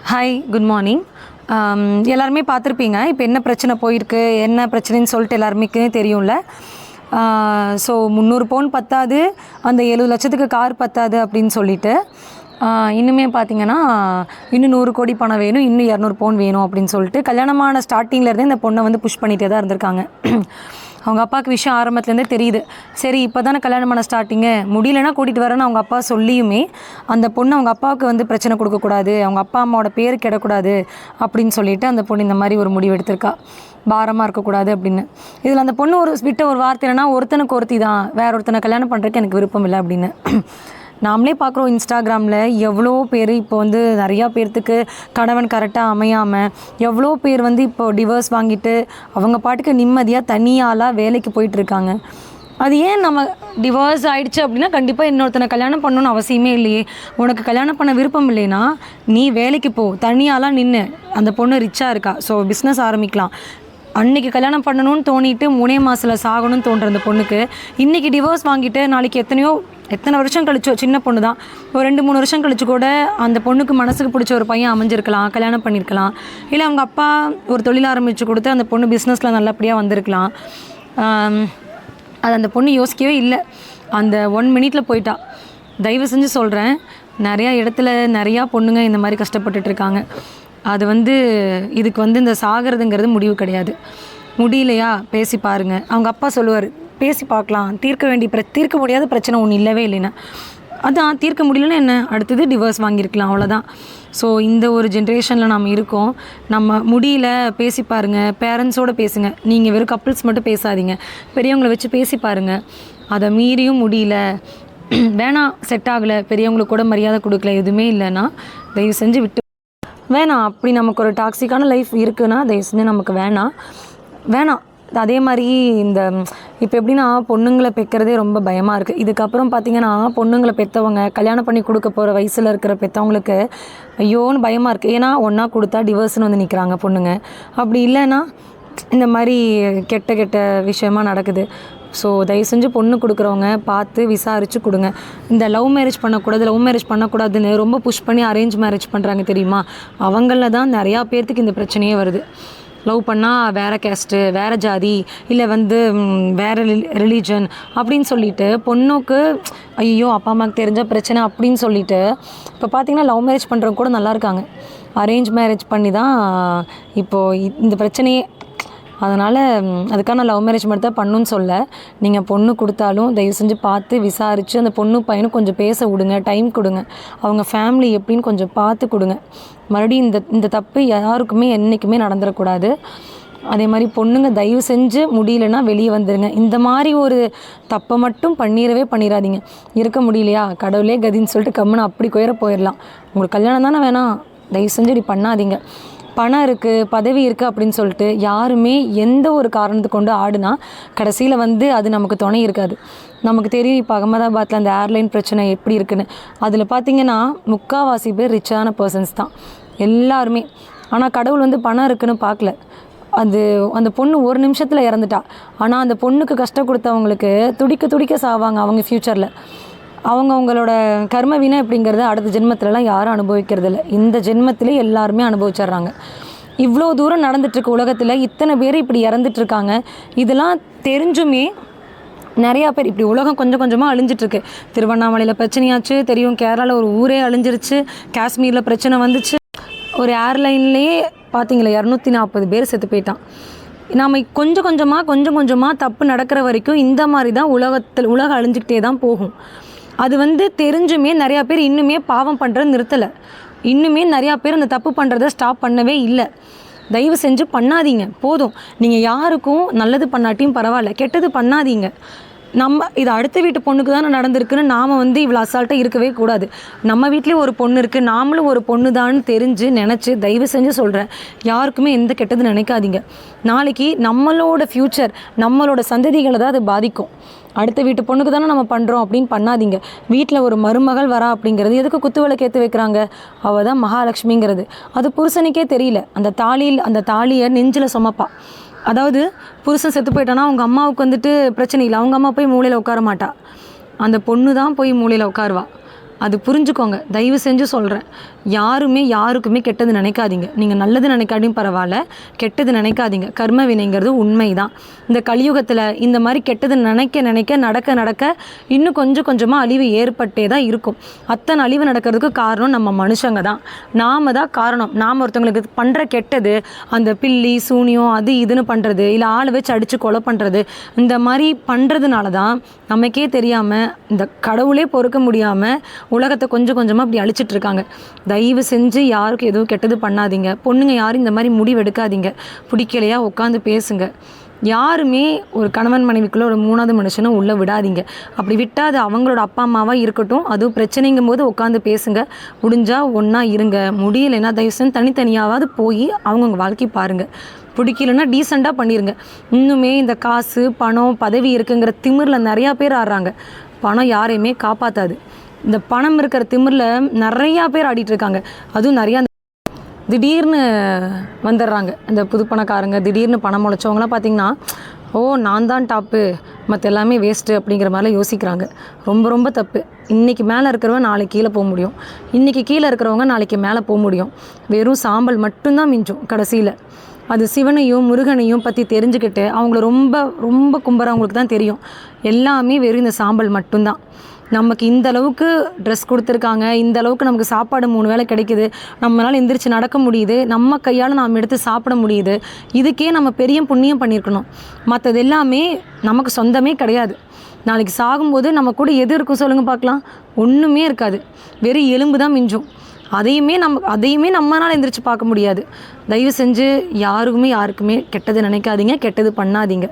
Hi, good morning. எல்லாருமே பார்த்துருப்பீங்க. இப்போ என்ன பிரச்சனை போயிருக்கு, என்ன பிரச்சனைன்னு சொல்லிட்டு எல்லாருமேக்கு தெரியும்ல. ஸோ 300 பவுன் பத்தாது, அந்த 70 லட்சத்துக்கு கார் பத்தாது அப்படின்னு சொல்லிட்டு இன்னுமே பார்த்தீங்கன்னா இன்னும் 100 கோடி பணம் வேணும், இன்னும் 200 பவுன் வேணும் அப்படின்னு சொல்லிட்டு கல்யாணமான ஸ்டார்டிங்லேருந்தே இந்த பொண்ணை வந்து புஷ் பண்ணிகிட்டே தான் இருந்திருக்காங்க. அவங்க அப்பாவுக்கு விஷயம் ஆரம்பத்துலேருந்தே தெரியுது. சரி, இப்போ தானே கல்யாணம் பண்ண ஸ்டார்டிங்கு, முடியலன்னா கூட்டிகிட்டு வரேன்னு அவங்க அப்பா சொல்லியுமே அந்த பொண்ணு அவங்க அப்பாவுக்கு வந்து பிரச்சனை கொடுக்கக்கூடாது, அவங்க அப்பா அம்மாவோட பேர் கெடக்கூடாது அப்படின்னு சொல்லிட்டு அந்த பொண்ணு இந்த மாதிரி ஒரு முடிவு எடுத்திருக்கா. பாரமாக இருக்கக்கூடாது அப்படின்னு. இதில் அந்த பொண்ணு விட்ட ஒரு வார்த்தை என்னன்னா, ஒருத்தனுக்கு ஒருத்தி தான், வேற ஒருத்தனை கல்யாணம் பண்ணுறதுக்கு எனக்கு விருப்பம் இல்லை அப்படின்னு. நாமளே பார்க்குறோம் இன்ஸ்டாகிராமில் எவ்வளோ பேர் இப்போ வந்து நிறையா பேர்த்துக்கு கணவன் கரெக்டாக அமையாமல் எவ்வளோ பேர் வந்து இப்போ டிவோர்ஸ் வாங்கிட்டு அவங்க பாட்டுக்கு நிம்மதியாக தனியாளாக வேலைக்கு போயிட்டுருக்காங்க. அது ஏன் நம்ம டிவோர்ஸ் ஆகிடுச்சு அப்படின்னா கண்டிப்பாக இன்னொருத்தனை கல்யாணம் பண்ணணுன்னு அவசியமே இல்லையே. உனக்கு கல்யாணம் பண்ண விருப்பம் இல்லைன்னா நீ வேலைக்கு போ, தனியாலாம் நின்று. அந்த பொண்ணு ரிச்சாக இருக்கா, ஸோ பிஸ்னஸ் ஆரம்பிக்கலாம். அன்றைக்கி கல்யாணம் பண்ணணும்னு தோணிட்டு 3 மாதத்தில் சாகணும்னு தோன்ற அந்த பொண்ணுக்கு இன்றைக்கி டிவோர்ஸ் வாங்கிட்டு நாளைக்கு எத்தனை வருஷம் கழிச்சோ, சின்ன பொண்ணு தான், ஒரு 2-3 வருஷம் கழிச்சு கூட அந்த பொண்ணுக்கு மனசுக்கு பிடிச்ச ஒரு பையன் அமைஞ்சிருக்கலாம், கல்யாணம் பண்ணியிருக்கலாம். இல்லை அவங்க அப்பா ஒரு தொழில் ஆரம்பித்து கொடுத்து அந்த பொண்ணு பிஸ்னஸில் நல்லபடியாக வந்திருக்கலாம். அது அந்த பொண்ணு யோசிக்கவே இல்லை, அந்த 1 மினிட்ல போயிட்டா. தயவு செஞ்சு சொல்கிறேன், நிறையா இடத்துல நிறையா பொண்ணுங்க இந்த மாதிரி கஷ்டப்பட்டுட்ருக்காங்க. அது வந்து இதுக்கு வந்து இந்த சாகிறதுங்கிறது முடிவு கிடையாது. முடியலையா பேசி பாருங்கள். அவங்க அப்பா சொல்லுவார், பேசி பார்க்கலாம், தீர்க்க முடியாத பிரச்சனை ஒன்று இல்லவே இல்லைன்னா. அதான் தீர்க்க முடியலன்னா என்ன, அடுத்தது டிவோர்ஸ் வாங்கியிருக்கலாம், அவ்வளோதான். ஸோ இந்த ஒரு ஜென்ரேஷனில் நம்ம இருக்கோம். நம்ம முடியல பேசி பாருங்கள், பேரண்ட்ஸோடு பேசுங்க. நீங்கள் வெறும் கப்புள்ஸ் மட்டும் பேசாதீங்க, பெரியவங்களை வச்சு பேசி பாருங்கள். அதை மீறியும் முடியல, வேணாம், செட் ஆகலை, பெரியவங்களுக்கு கூட மரியாதை கொடுக்கல, எதுவுமே இல்லைன்னா தயவு செஞ்சு விட்டு வேணாம். அப்படி நமக்கு ஒரு டாக்ஸிக்கான லைஃப் இருக்குன்னா தயவு செஞ்சு நமக்கு வேணாம். அதே மாதிரி இந்த இப்போ எப்படின்னா பொண்ணுங்களை பெக்கிறதே ரொம்ப பயமாக இருக்குது. இதுக்கப்புறம் பார்த்திங்கன்னா பொண்ணுங்களை பெற்றவங்க கல்யாணம் பண்ணி கொடுக்க போகிற வயசில் இருக்கிற பெற்றவங்களுக்கு ஐயோன்னு பயமாக இருக்குது. ஏன்னா ஒன்றா கொடுத்தா டிவோர்ஸ்னு வந்து நிற்கிறாங்க பொண்ணுங்க. அப்படி இல்லைன்னா இந்த மாதிரி கெட்ட விஷயமா நடக்குது. ஸோ தயவு செஞ்சு பொண்ணு கொடுக்குறவங்க பார்த்து விசாரித்து கொடுங்க. இந்த லவ் மேரேஜ் பண்ணக்கூடாதுன்னு ரொம்ப புஷ் பண்ணி அரேஞ்ச் மேரேஜ் பண்ணுறாங்க தெரியுமா, அவங்கள தான் நிறையா பேர்த்துக்கு இந்த பிரச்சனையே வருது. லவ் பண்ணால் வேறு கேஸ்ட்டு, வேறு ஜாதி, இல்லை வந்து வேறு ரிலீஜன் அப்படின்னு சொல்லிட்டு பொண்ணுக்கு ஐயோ அப்பா அம்மாவுக்கு தெரிஞ்ச பிரச்சனை அப்படின்னு சொல்லிட்டு இப்போ பார்த்திங்கன்னா லவ் மேரேஜ் பண்ணுறவங்க கூட நல்லா இருக்காங்க. அரேஞ்ச் மேரேஜ் பண்ணி தான் இப்போது இந்த பிரச்சனையே. அதனால் அதுக்கான லவ் மேரேஜ் மட்டும் தான் பண்ணணுன்னு சொல்ல. நீங்கள் பொண்ணு கொடுத்தாலும் தயவு செஞ்சு பார்த்து விசாரித்து அந்த பொண்ணு பையனும் கொஞ்சம் பேச விடுங்க, டைம் கொடுங்க. அவங்க ஃபேமிலி எப்படின்னு கொஞ்சம் பார்த்து கொடுங்க. மறுபடியும் இந்த தப்பு யாருக்குமே என்றைக்குமே நடந்துடக்கூடாது. அதே மாதிரி பொண்ணுங்க தயவு செஞ்சு முடியலன்னா வெளியே வந்துடுங்க. இந்த மாதிரி ஒரு தப்பை மட்டும் பண்ணிடாதீங்க. இருக்க முடியலையா, கடவுளே கதின்னு சொல்லிட்டு கம்முன்னு அப்படி போயிடலாம். உங்களுக்கு கல்யாணம் தானே வேணாம், தயவு செஞ்சு இப்படி பண்ணாதீங்க. பணம் இருக்குது, பதவி இருக்குது அப்படின்னு சொல்லிட்டு யாருமே எந்த ஒரு காரணத்தை கொண்டு ஆடுனா கடைசியில் வந்து அது நமக்கு துணை இருக்காது. நமக்கு தெரியும் இப்போ அகமதாபாத்தில் அந்த ஏர்லைன் பிரச்சனை எப்படி இருக்குன்னு. அதில் பார்த்திங்கன்னா 3/4 பேர் ரிச்சான பர்சன்ஸ் தான் எல்லாருமே. ஆனால் கடவுள் வந்து பணம் இருக்குன்னு பார்க்கல. அந்த பொண்ணு ஒரு நிமிஷத்தில் இறந்துட்டா. ஆனால் அந்த பொண்ணுக்கு கஷ்டம் கொடுத்தவங்களுக்கு துடிக்க சாவாங்க அவங்க ஃப்யூச்சரில். அவங்களோட கர்ம வினை அப்படிங்கிறத அடுத்த ஜென்மத்திலலாம் யாரும் அனுபவிக்கிறதில்ல, இந்த ஜென்மத்திலே எல்லாருமே அனுபவிச்சிட்றாங்க. இவ்வளோ தூரம் நடந்துட்டுருக்கு உலகத்தில், இத்தனை பேர் இப்படி இறந்துட்டுருக்காங்க. இதெல்லாம் தெரிஞ்சுமே நிறையா பேர் இப்படி உலகம் கொஞ்சம் கொஞ்சமாக அழிஞ்சிட்ருக்கு. திருவண்ணாமலையில் பிரச்சனையாச்சு தெரியும், கேரளாவில் ஒரு ஊரே அழிஞ்சிருச்சு, காஷ்மீரில் பிரச்சனை வந்துச்சு, ஒரு ஏர்லைன்லேயே பார்த்தீங்களா 240 பேர் செத்து போயிட்டான். நாம் கொஞ்சம் கொஞ்சமாக தப்பு நடக்கிற வரைக்கும் இந்த மாதிரி தான் உலகம் அழிஞ்சிக்கிட்டே தான் போகும். அது வந்து தெரிஞ்சுமே நிறையா பேர் இன்னுமே பாவம் பண்ணுறது நிறுத்தலை. இன்னுமே நிறையா பேர் அந்த தப்பு பண்ணுறதை ஸ்டாப் பண்ணவே இல்லை. தயவு செஞ்சு பண்ணாதீங்க, போதும். நீங்கள் யாருக்கும் நல்லது பண்ணாட்டியும் பரவாயில்ல, கெட்டது பண்ணாதீங்க. இது அடுத்த வீட்டு பொண்ணுக்கு தானே நடந்திருக்குன்னு நாம் வந்து இவ்வளோ அசால்ட்டாக இருக்கவே கூடாது. நம்ம வீட்லேயும் ஒரு பொண்ணு இருக்குது, நாமளும் ஒரு பொண்ணு தான்னு நினச்சி தயவு செஞ்சு சொல்கிறேன், யாருக்குமே எந்த கெட்டது நினைக்காதீங்க. நாளைக்கு நம்மளோட ஃப்யூச்சர், நம்மளோட சந்ததிகளை தான் அது பாதிக்கும். அடுத்த வீட்டு பொண்ணுக்கு தானே நம்ம பண்ணுறோம் அப்படின்னு பண்ணாதீங்க. வீட்டில் ஒரு மருமகள் வரா அப்படிங்கிறது எதுக்கு குத்து விளக்கு ஏற்றி வைக்கிறாங்க, அவள் தான் மகாலட்சுமிங்கிறது. அது புருஷனுக்கே தெரியல. அந்த தாலியை நெஞ்சில் சுமப்பா. அதாவது புருஷன் செத்து போயிட்டானா அவங்க அம்மாவுக்கு வந்துட்டு பிரச்சனை இல்லை, அவங்க அம்மா போய் மூலையில் உட்கார மாட்டா, அந்த பொண்ணு தான் போய் மூலையில் உட்காருவா. அது புரிஞ்சுக்கோங்க. தயவு செஞ்சு சொல்கிறேன், யாருமே யாருக்குமே கெட்டது நினைக்காதீங்க. நீங்கள் நல்லது நினைக்காட்டியும் பரவாயில்ல, கெட்டது நினைக்காதீங்க. கர்ம வினைங்கிறது உண்மை தான். இந்த கலியுகத்தில் இந்த மாதிரி கெட்டது நினைக்க நினைக்க நடக்க நடக்க இன்னும் கொஞ்சம் கொஞ்சமாக அழிவு ஏற்பட்டே தான் இருக்கும். அத்தனை அழிவு நடக்கிறதுக்கு காரணம் நம்ம மனுஷங்க தான். நாம தான் காரணம். நாம் ஒருத்தவங்களுக்கு பண்ணுற கெட்டது, அந்த பில்லி சூனியம் அது இதுன்னு பண்ணுறது, இல்லை ஆளை வச்சு அடித்து கொலை பண்ணுறது, இந்த மாதிரி பண்ணுறதுனால தான் நமக்கே தெரியாமல் இந்த கடவுளே பொறுக்க முடியாமல் உலகத்தை கொஞ்சம் கொஞ்சமாக அப்படி அழிச்சிட்டு இருக்காங்க. தயவு செஞ்சு யாருக்கும் எதுவும் கெட்டது பண்ணாதீங்க. பொண்ணுங்க யாரும் இந்த மாதிரி முடிவு எடுக்காதீங்க. பிடிக்கலையா உட்காந்து பேசுங்க. யாருமே ஒரு கணவன் மனைவிக்குள்ளே ஒரு 3வது மனுஷனை உள்ளே விடாதீங்க. அப்படி விட்டால் அது அவங்களோட அப்பா அம்மாவாக இருக்கட்டும். அதுவும் பிரச்சனைங்கும் போது உட்காந்து பேசுங்க. முடிஞ்சால் ஒன்றா இருங்க. முடியலைன்னா தயவு செஞ்சு தனித்தனியாவது போய் அவங்கவுங்க வாழ்க்கை பாருங்கள். பிடிக்கலன்னா டீசெண்டாக பண்ணிடுங்க. இன்னுமே இந்த காசு பணம் பதவி இருக்குங்கிற திமிரில் நிறையா பேர் ஆடுறாங்க. பணம் யாரையுமே காப்பாற்றாது. இந்த பணம் இருக்கிற திமிரில் நிறையா பேர் ஆடிட்டுருக்காங்க. அதுவும் நிறையா திடீர்னு வந்துடுறாங்க. இந்த புது பணக்காரங்க திடீர்னு பணம் முளைச்சவங்களாம் பார்த்திங்கன்னா, ஓ நான் தான் டாப்பு, மற்ற எல்லாமே வேஸ்ட்டு அப்படிங்கிற மாதிரிலாம் யோசிக்கிறாங்க. ரொம்ப ரொம்ப தப்பு. இன்றைக்கி மேலே இருக்கிறவங்க நாளைக்கு கீழே போக முடியும். இன்றைக்கி கீழே இருக்கிறவங்க நாளைக்கு மேலே போக முடியும். வெறும் சாம்பல் மட்டும்தான் மிஞ்சும் கடைசியில். அது சிவனையும் முருகனையும் பற்றி தெரிஞ்சுக்கிட்டு அவங்கள ரொம்ப ரொம்ப கும்புறவங்களுக்கு தான் தெரியும். எல்லாமே வெறும் இந்த சாம்பல் மட்டும்தான். நமக்கு இந்த அளவுக்கு ட்ரெஸ் கொடுத்துருக்காங்க, இந்த அளவுக்கு நமக்கு சாப்பாடு 3 வேளை கிடைக்குது, நம்மளால் எந்திரிச்சு நடக்க முடியுது, நம்ம கையால் நாம் எடுத்து சாப்பிட முடியுது. இதுக்கே நம்ம பெரிய புண்ணியம் பண்ணியிருக்கணும். மற்றது எல்லாமே நமக்கு சொந்தமே கிடையாது. நாளைக்கு சாகும்போது நம்ம கூட எது இருக்கும் சொல்லுங்கள் பார்க்கலாம்? ஒன்றுமே இருக்காது. வெறும் எலும்பு தான் மிஞ்சும். அதையுமே நம்மளால் எந்திரிச்சு பார்க்க முடியாது. தயவு செஞ்சு யாருக்குமே கெட்டது நினைக்காதீங்க, கெட்டது பண்ணாதீங்க.